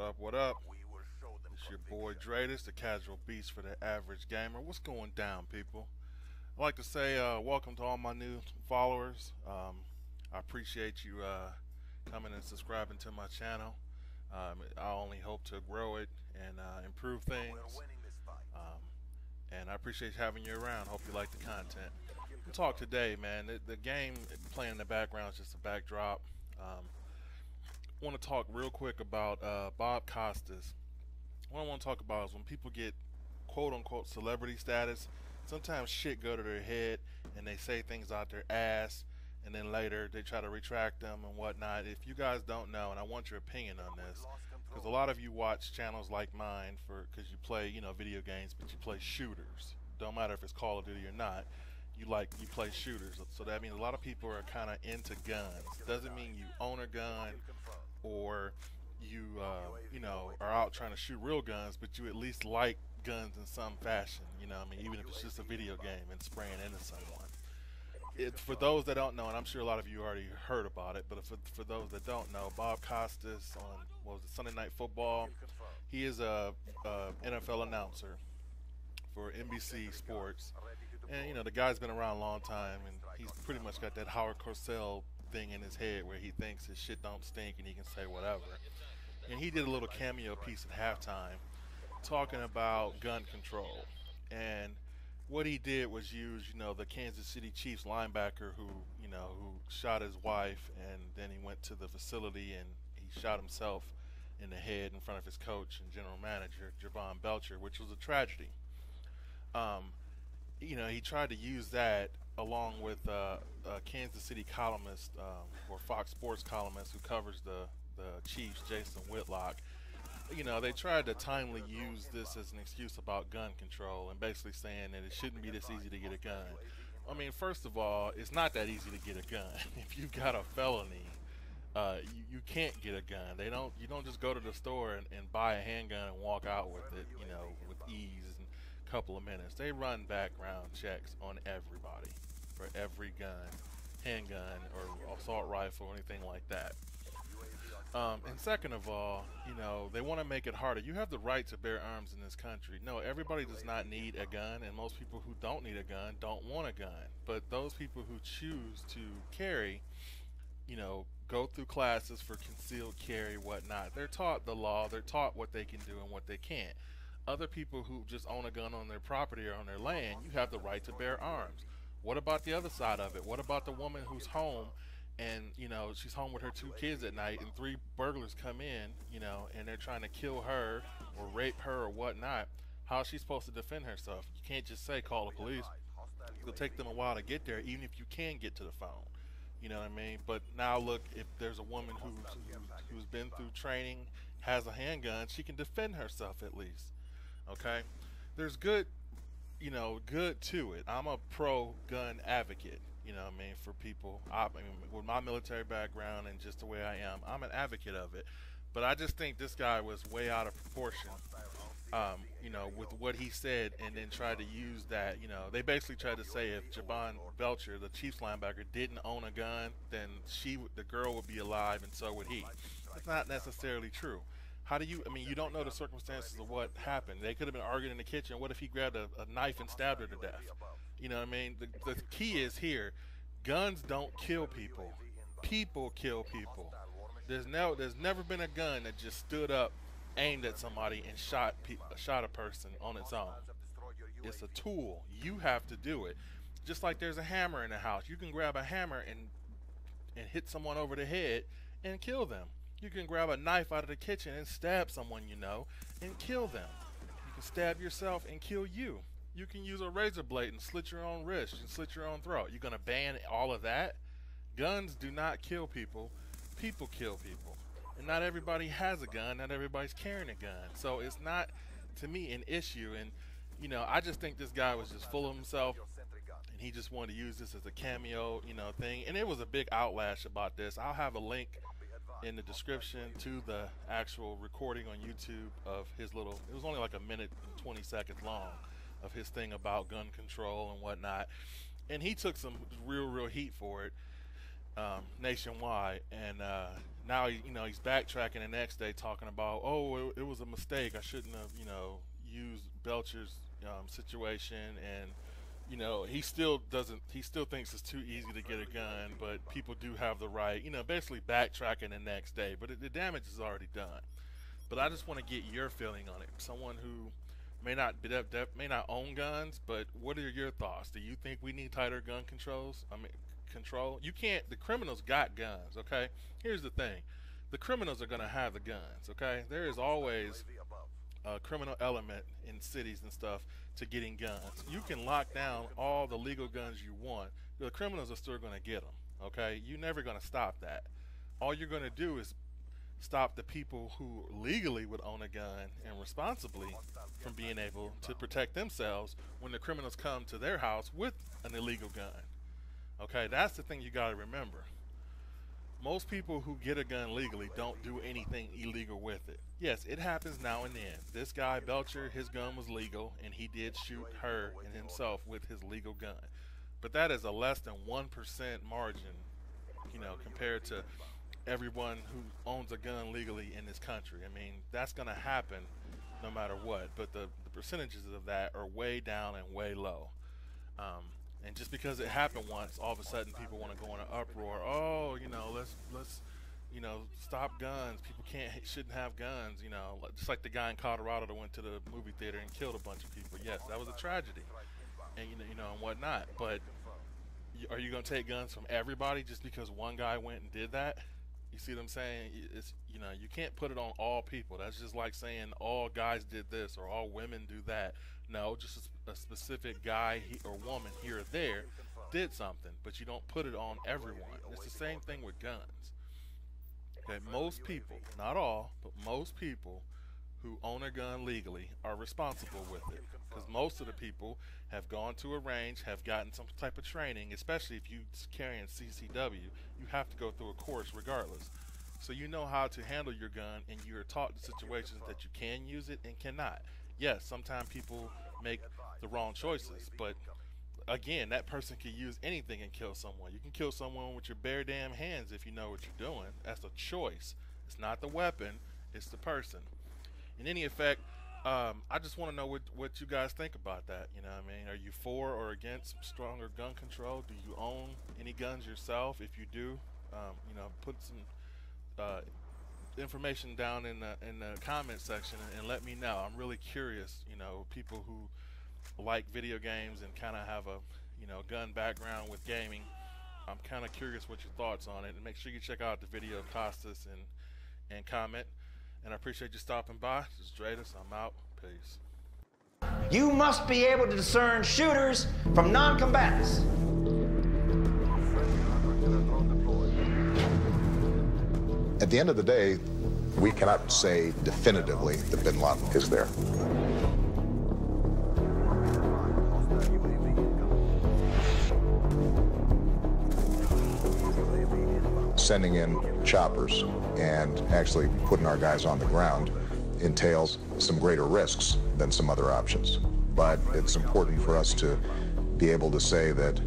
up, what up? It's your boy Dradus, the casual beast for the average gamer. What's going down, people? I'd like to say welcome to all my new followers. I appreciate you coming and subscribing to my channel. I only hope to grow it and improve things. Um, and I appreciate having you around. Hope you like the content. We'll talk today, man. The game playing in the background is just a backdrop. I want to talk real quick about Bob Costas. What I want to talk about is when people get quote unquote celebrity status, sometimes shit go to their head and they say things out their ass and then later they try to retract them and whatnot. If you guys don't know, and I want your opinion on this, because a lot of you watch channels like mine because you play, video games, but you play shooters. Don't matter if it's Call of Duty or not. You play shooters, so that means a lot of people are kind of into guns. Doesn't mean you own a gun or you are out trying to shoot real guns, but you at least like guns in some fashion. Even if it's just a video game and spraying into someone. For those that don't know, and I'm sure a lot of you already heard about it, but for those that don't know, Bob Costas on Sunday Night Football, he is a NFL announcer for NBC Sports, and the guy's been around a long time, and he's pretty much got that Howard Cosell thing in his head where he thinks his shit don't stink and he can say whatever. And he did a little cameo piece at halftime talking about gun control. And what he did was use, the Kansas City Chiefs linebacker who shot his wife, and then he went to the facility and he shot himself in the head in front of his coach and general manager, Javon Belcher, which was a tragedy. He tried to use that along with a Kansas City columnist or Fox Sports columnist who covers the Chiefs, Jason Whitlock. They tried to timely use this as an excuse about gun control and basically saying that it shouldn't be this easy to get a gun. I mean, first of all, it's not that easy to get a gun. If you've got a felony, you can't get a gun. You don't just go to the store and buy a handgun and walk out with it, with ease in a couple of minutes. They run background checks on everybody for every gun, handgun or assault rifle or anything like that. And second of all, they want to make it harder. You have the right to bear arms in this country. No, everybody does not need a gun, and most people who don't need a gun don't want a gun. But those people who choose to carry, go through classes for concealed carry, whatnot. They're taught the law. They're taught what they can do and what they can't. Other people who just own a gun on their property or on their land, you have the right to bear arms. What about the other side of it? What about the woman who's home and she's home with her 2 kids at night and 3 burglars come in, and they're trying to kill her or rape her or whatnot? How is she supposed to defend herself? You can't just say call the police. It'll take them a while to get there, even if you can get to the phone. You know what I mean? But now look, if there's a woman who's been through training, has a handgun, she can defend herself at least. Okay? There's good to it. I'm a pro-gun advocate, for people. With my military background and just the way I am, I'm an advocate of it. But I just think this guy was way out of proportion, with what he said, and then tried to use that. They basically tried to say if Javon Belcher, the Chiefs linebacker, didn't own a gun, then the girl would be alive, and so would he. That's not necessarily true. How do you don't know the circumstances of what happened. They could have been arguing in the kitchen. What if he grabbed a knife and stabbed her to death? You know what I mean? The key is here. Guns don't kill people. People kill people. There's never been a gun that just stood up, aimed at somebody, and shot a person on its own. It's a tool. You have to do it. Just like there's a hammer in the house. You can grab a hammer and hit someone over the head and kill them. You can grab a knife out of the kitchen and stab someone and kill them. You can stab yourself and kill you. You can use a razor blade and slit your own wrist and slit your own throat. You're going to ban all of that? Guns do not kill people. People kill people. And not everybody has a gun. Not everybody's carrying a gun. So it's not, to me, an issue. And, I just think this guy was just full of himself. And he just wanted to use this as a cameo, thing. And it was a big outlash about this. I'll have a link in the description to the actual recording on YouTube of his it was only like a minute and 20 seconds long, of his thing about gun control and whatnot. And he took some real heat for it nationwide. And now he's backtracking the next day talking about, oh, it was a mistake. I shouldn't have used Belcher's situation, and he still doesn't. He still thinks it's too easy to get a gun, but people do have the right. Basically backtracking the next day, but the damage is already done. But I just want to get your feeling on it. Someone who may not own guns, but what are your thoughts? Do you think we need tighter gun controls? I mean, control. You can't. The criminals got guns. Okay. Here's the thing. The criminals are gonna have the guns. Okay. There is always a criminal element in cities and stuff to getting guns. You can lock down all the legal guns you want. The criminals are still gonna get them. Okay. You're never gonna stop that. All you're gonna do is stop the people who legally would own a gun and responsibly from being able to protect themselves when the criminals come to their house with an illegal gun. Okay, that's the thing you got to remember. Most people who get a gun legally don't do anything illegal with it. Yes, it happens now and then. This guy Belcher, his gun was legal and he did shoot her and himself with his legal gun. But that is a less than 1% margin, compared to everyone who owns a gun legally in this country. I mean, that's going to happen no matter what, but the percentages of that are way down and way low. And just because it happened once, all of a sudden people want to go in an uproar. Oh, let's stop guns. People shouldn't have guns. Just like the guy in Colorado that went to the movie theater and killed a bunch of people. Yes, that was a tragedy, and and whatnot. But are you going to take guns from everybody just because one guy went and did that? You see what I'm saying? It's you can't put it on all people. That's just like saying all guys did this or all women do that. No, just a specific guy or woman here or there did something, but you don't put it on everyone. It's the same thing with guns. Okay, most people, not all, but most people who own a gun legally are responsible with it, because most of the people have gone to a range, have gotten some type of training. Especially if you're carrying CCW, you have to go through a course regardless, so you know how to handle your gun, and you're taught the situations that you can use it and cannot. Yes, sometimes people make the wrong choices, but again, that person can use anything and kill someone. You can kill someone with your bare damn hands if you know what you're doing. That's a choice. It's not the weapon, it's the person. In any effect, I just want to know what you guys think about that. Are you for or against stronger gun control? Do you own any guns yourself? If you do, put some information down in the comment section and let me know. I'm really curious. People who like video games and kind of have a gun background with gaming. I'm kind of curious what your thoughts on it, and make sure you check out the video of Costas and comment. And I appreciate you stopping by. This is Dratus. I'm out. Peace. You must be able to discern shooters from non-combatants. At the end of the day, we cannot say definitively that bin Laden is there. Sending in choppers and actually putting our guys on the ground entails some greater risks than some other options. But it's important for us to be able to say that